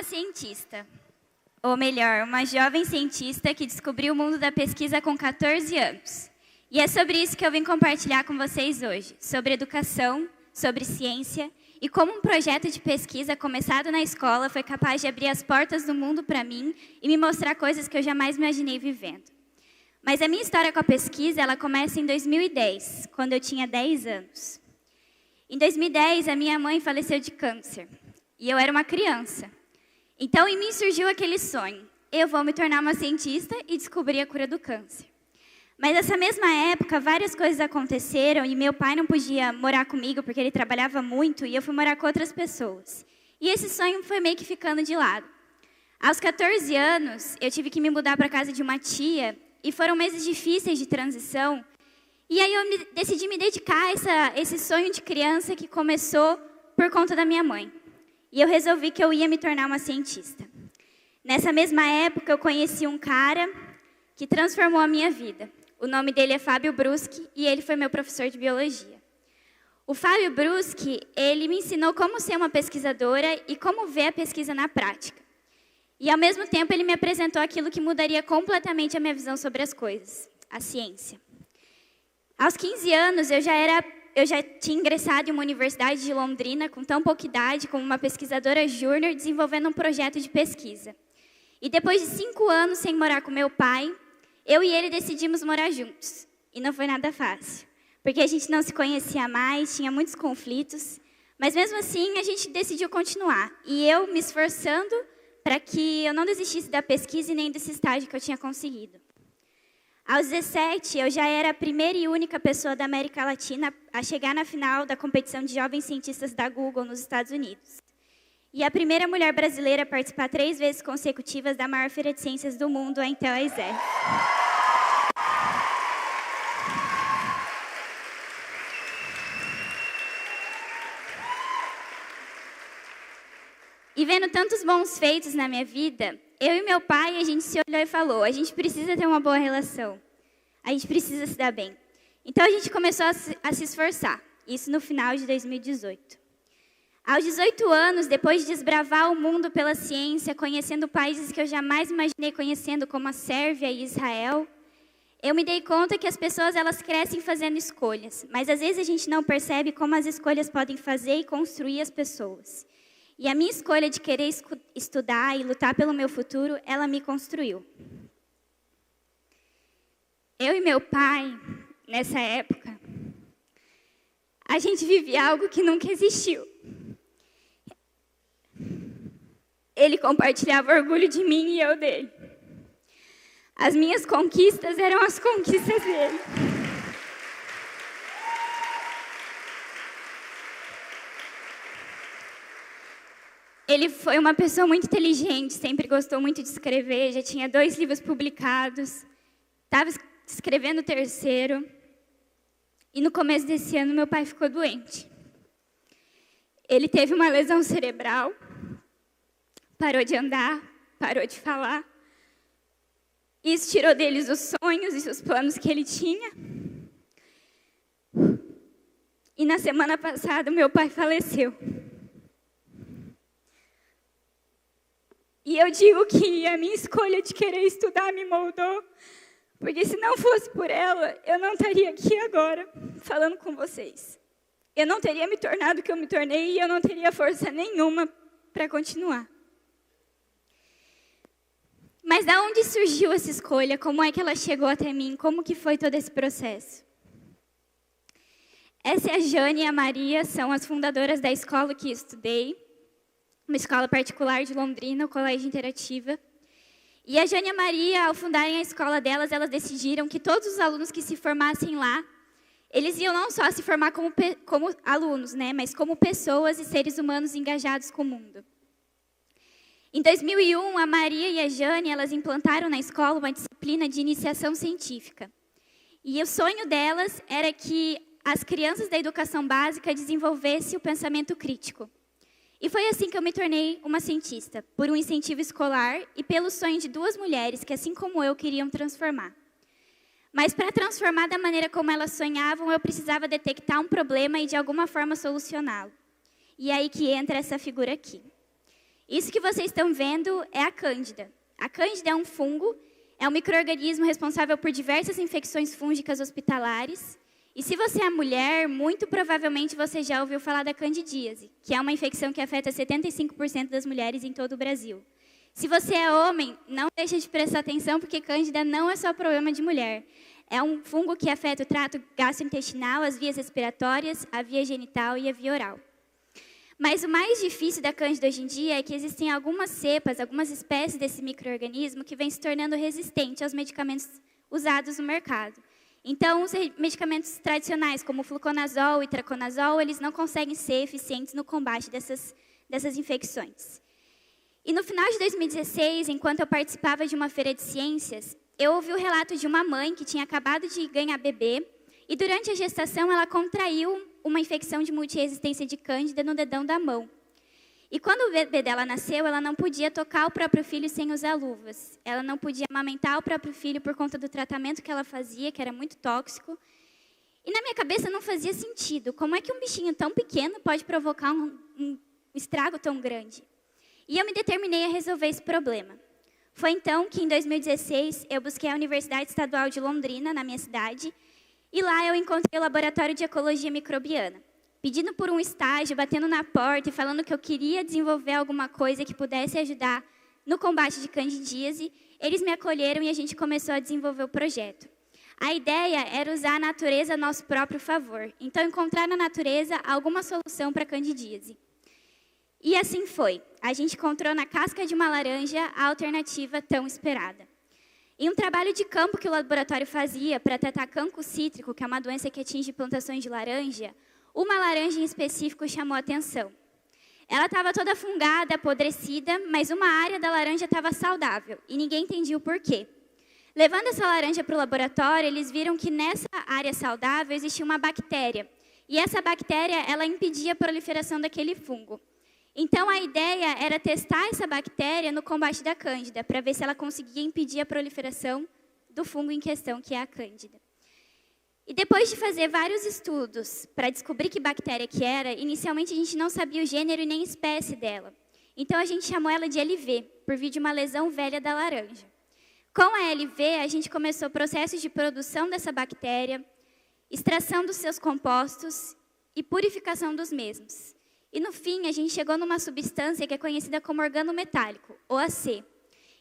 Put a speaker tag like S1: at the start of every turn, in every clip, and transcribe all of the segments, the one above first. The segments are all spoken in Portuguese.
S1: uma cientista, ou melhor, uma jovem cientista que descobriu o mundo da pesquisa com 14 anos. E é sobre isso que eu vim compartilhar com vocês hoje, sobre educação, sobre ciência e como um projeto de pesquisa começado na escola foi capaz de abrir as portas do mundo para mim e me mostrar coisas que eu jamais imaginei vivendo. Mas a minha história com a pesquisa, ela começa em 2010, quando eu tinha 10 anos. Em 2010, a minha mãe faleceu de câncer e eu era uma criança. Então, em mim surgiu aquele sonho: eu vou me tornar uma cientista e descobrir a cura do câncer. Mas nessa mesma época, várias coisas aconteceram e meu pai não podia morar comigo porque ele trabalhava muito e eu fui morar com outras pessoas. E esse sonho foi meio que ficando de lado. Aos 14 anos, eu tive que me mudar para a casa de uma tia e foram meses difíceis de transição. E aí eu decidi me dedicar a esse sonho de criança que começou por conta da minha mãe. E eu resolvi que eu ia me tornar uma cientista. Nessa mesma época, eu conheci um cara que transformou a minha vida. O nome dele é Fábio Bruschi e ele foi meu professor de biologia. O Fábio Bruschi, ele me ensinou como ser uma pesquisadora e como ver a pesquisa na prática. E ao mesmo tempo ele me apresentou aquilo que mudaria completamente a minha visão sobre as coisas, a ciência. Aos 15 anos eu já tinha ingressado em uma universidade de Londrina com tão pouca idade como uma pesquisadora júnior desenvolvendo um projeto de pesquisa. E depois de 5 anos sem morar com meu pai, eu e ele decidimos morar juntos. E não foi nada fácil, porque a gente não se conhecia mais, tinha muitos conflitos, mas mesmo assim a gente decidiu continuar. E eu me esforçando para que eu não desistisse da pesquisa e nem desse estágio que eu tinha conseguido. Aos 17, eu já era a primeira e única pessoa da América Latina a chegar na final da competição de jovens cientistas da Google nos Estados Unidos. E a primeira mulher brasileira a participar 3 vezes consecutivas da maior feira de ciências do mundo, a Intel ISEF. E vendo tantos bons feitos na minha vida, eu e meu pai, a gente se olhou e falou: a gente precisa ter uma boa relação, a gente precisa se dar bem. Então a gente começou a se esforçar, isso no final de 2018. Aos 18 anos, depois de desbravar o mundo pela ciência, conhecendo países que eu jamais imaginei conhecendo, como a Sérvia e Israel, eu me dei conta que as pessoas elas crescem fazendo escolhas, mas às vezes a gente não percebe como as escolhas podem fazer e construir as pessoas. E a minha escolha de querer estudar e lutar pelo meu futuro, ela me construiu. Eu e meu pai, nessa época, a gente vivia algo que nunca existiu. Ele compartilhava orgulho de mim e eu dele. As minhas conquistas eram as conquistas dele. Ele foi uma pessoa muito inteligente, sempre gostou muito de escrever, já tinha 2 livros publicados, estava escrevendo o 3º. E no começo desse ano, meu pai ficou doente. Ele teve uma lesão cerebral, parou de andar, parou de falar. Isso tirou deles os sonhos e os planos que ele tinha. E na semana passada, meu pai faleceu. E eu digo que a minha escolha de querer estudar me moldou, porque se não fosse por ela, eu não estaria aqui agora, falando com vocês. Eu não teria me tornado o que eu me tornei e eu não teria força nenhuma para continuar. Mas de onde surgiu essa escolha? Como é que ela chegou até mim? Como que foi todo esse processo? Essa é a Jane e a Maria, são as fundadoras da escola que estudei, uma escola particular de Londrina, o Colégio Interativa. E a Jane e a Maria, ao fundarem a escola delas, elas decidiram que todos os alunos que se formassem lá, eles iam não só se formar como alunos, né, mas como pessoas e seres humanos engajados com o mundo. Em 2001, a Maria e a Jane, elas implantaram na escola uma disciplina de iniciação científica. E o sonho delas era que as crianças da educação básica desenvolvessem o pensamento crítico. E foi assim que eu me tornei uma cientista, por um incentivo escolar e pelo sonho de 2 mulheres que, assim como eu, queriam transformar. Mas para transformar da maneira como elas sonhavam, eu precisava detectar um problema e de alguma forma solucioná-lo. E é aí que entra essa figura aqui. Isso que vocês estão vendo é a cândida. A cândida é um fungo, é um micro-organismo responsável por diversas infecções fúngicas hospitalares. E se você é mulher, muito provavelmente você já ouviu falar da candidíase, que é uma infecção que afeta 75% das mulheres em todo o Brasil. Se você é homem, não deixe de prestar atenção, porque cândida não é só problema de mulher. É um fungo que afeta o trato gastrointestinal, as vias respiratórias, a via genital e a via oral. Mas o mais difícil da cândida hoje em dia é que existem algumas cepas, algumas espécies desse micro-organismo que vem se tornando resistente aos medicamentos usados no mercado. Então, os medicamentos tradicionais, como o fluconazol e traconazol, eles não conseguem ser eficientes no combate dessas infecções. E no final de 2016, enquanto eu participava de uma feira de ciências, eu ouvi o relato de uma mãe que tinha acabado de ganhar bebê e durante a gestação ela contraiu uma infecção de multiresistência de cândida no dedão da mão. E quando o bebê dela nasceu, ela não podia tocar o próprio filho sem usar luvas. Ela não podia amamentar o próprio filho por conta do tratamento que ela fazia, que era muito tóxico. E na minha cabeça não fazia sentido. Como é que um bichinho tão pequeno pode provocar um estrago tão grande? E eu me determinei a resolver esse problema. Foi então que, em 2016, eu busquei a Universidade Estadual de Londrina, na minha cidade, e lá eu encontrei o Laboratório de Ecologia Microbiana. Pedindo por um estágio, batendo na porta e falando que eu queria desenvolver alguma coisa que pudesse ajudar no combate de candidíase, eles me acolheram e a gente começou a desenvolver o projeto. A ideia era usar a natureza a nosso próprio favor, então encontrar na natureza alguma solução para a candidíase. E assim foi. A gente encontrou na casca de uma laranja a alternativa tão esperada. Em um trabalho de campo que o laboratório fazia para tratar cancro cítrico, que é uma doença que atinge plantações de laranja, uma laranja em específico chamou a atenção. Ela estava toda fungada, apodrecida, mas uma área da laranja estava saudável e ninguém entendia o porquê. Levando essa laranja para o laboratório, eles viram que nessa área saudável existia uma bactéria. E essa bactéria, ela impedia a proliferação daquele fungo. Então, a ideia era testar essa bactéria no combate da cândida, para ver se ela conseguia impedir a proliferação do fungo em questão, que é a cândida. E depois de fazer vários estudos para descobrir que bactéria que era, inicialmente a gente não sabia o gênero e nem espécie dela. Então, a gente chamou ela de LV, por vir de uma lesão velha da laranja. Com a LV, a gente começou processos de produção dessa bactéria, extração dos seus compostos e purificação dos mesmos. E, no fim, a gente chegou numa substância que é conhecida como organometálico, OAC.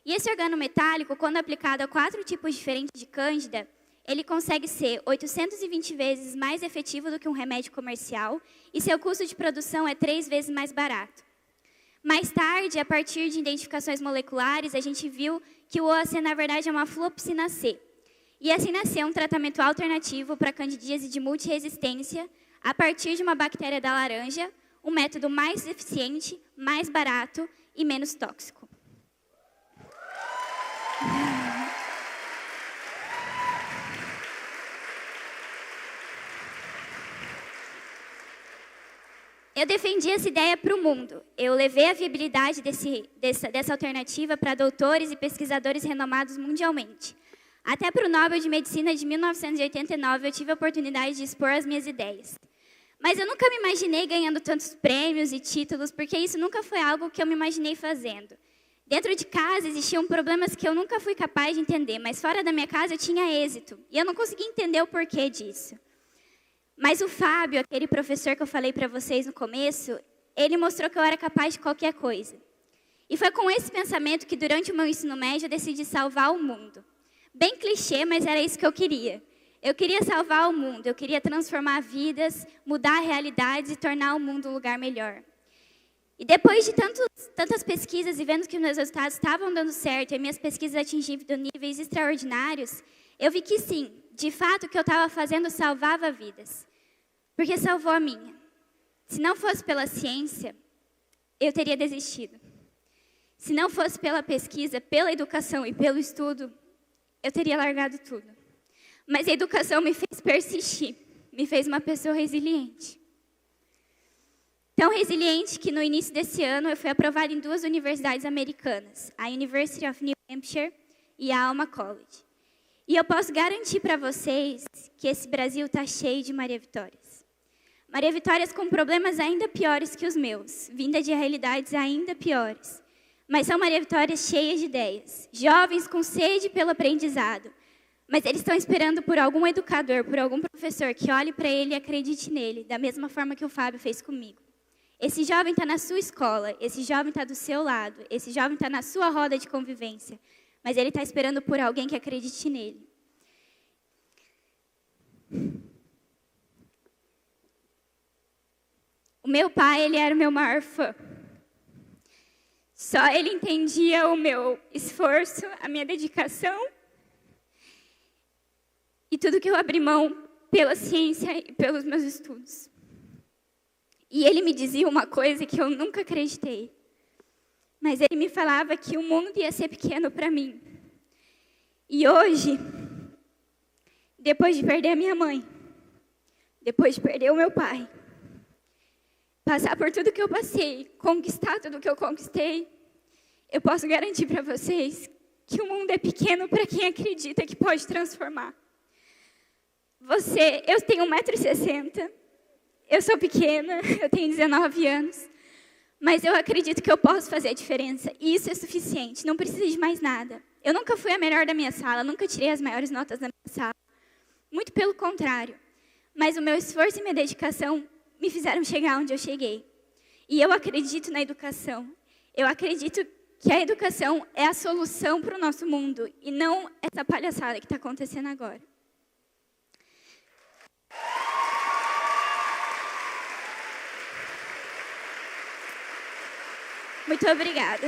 S1: E esse organometálico, quando aplicado a 4 tipos diferentes de cândida, ele consegue ser 820 vezes mais efetivo do que um remédio comercial e seu custo de produção é 3 vezes mais barato. Mais tarde, a partir de identificações moleculares, a gente viu que o OAC, na verdade, é uma fluoxetina C. E assim nasceu um tratamento alternativo para candidíase de multiresistência a partir de uma bactéria da laranja, um método mais eficiente, mais barato e menos tóxico. Eu defendi essa ideia para o mundo. Eu levei a viabilidade dessa alternativa para doutores e pesquisadores renomados mundialmente. Até para o Nobel de Medicina de 1989, eu tive a oportunidade de expor as minhas ideias. Mas eu nunca me imaginei ganhando tantos prêmios e títulos, porque isso nunca foi algo que eu me imaginei fazendo. Dentro de casa existiam problemas que eu nunca fui capaz de entender, mas fora da minha casa eu tinha êxito. E eu não conseguia entender o porquê disso. Mas o Fábio, aquele professor que eu falei para vocês no começo, ele mostrou que eu era capaz de qualquer coisa. E foi com esse pensamento que durante o meu ensino médio eu decidi salvar o mundo. Bem clichê, mas era isso que eu queria. Eu queria salvar o mundo, eu queria transformar vidas, mudar realidades e tornar o mundo um lugar melhor. E depois de tantas pesquisas e vendo que meus resultados estavam dando certo e minhas pesquisas atingindo níveis extraordinários, eu vi que sim, de fato o que eu estava fazendo salvava vidas. Porque salvou a minha. Se não fosse pela ciência, eu teria desistido. Se não fosse pela pesquisa, pela educação e pelo estudo, eu teria largado tudo. Mas a educação me fez persistir, me fez uma pessoa resiliente. Tão resiliente que no início desse ano eu fui aprovada em 2 universidades americanas, a University of New Hampshire e a Alma College. E eu posso garantir para vocês que esse Brasil está cheio de Maria Vitórias. Maria Vitórias com problemas ainda piores que os meus, vinda de realidades ainda piores. Mas são Maria Vitórias cheias de ideias, jovens com sede pelo aprendizado. Mas eles estão esperando por algum educador, por algum professor que olhe para ele e acredite nele, da mesma forma que o Fábio fez comigo. Esse jovem está na sua escola, esse jovem está do seu lado, esse jovem está na sua roda de convivência, mas ele está esperando por alguém que acredite nele. O meu pai, ele era o meu maior fã. Só ele entendia o meu esforço, a minha dedicação e tudo que eu abri mão pela ciência e pelos meus estudos. E ele me dizia uma coisa que eu nunca acreditei. Mas ele me falava que o mundo ia ser pequeno para mim. E hoje, depois de perder a minha mãe, depois de perder o meu pai, passar por tudo que eu passei, conquistar tudo que eu conquistei, eu posso garantir para vocês que o mundo é pequeno para quem acredita que pode transformar. Eu tenho 1,60 m, eu sou pequena, eu tenho 19 anos, mas eu acredito que eu posso fazer a diferença, e isso é suficiente, não precisa de mais nada. Eu nunca fui a melhor da minha sala, nunca tirei as maiores notas da minha sala, muito pelo contrário, mas o meu esforço e minha dedicação me fizeram chegar onde eu cheguei. E eu acredito na educação, eu acredito que a educação é a solução para o nosso mundo, e não essa palhaçada que está acontecendo agora. Muito obrigada.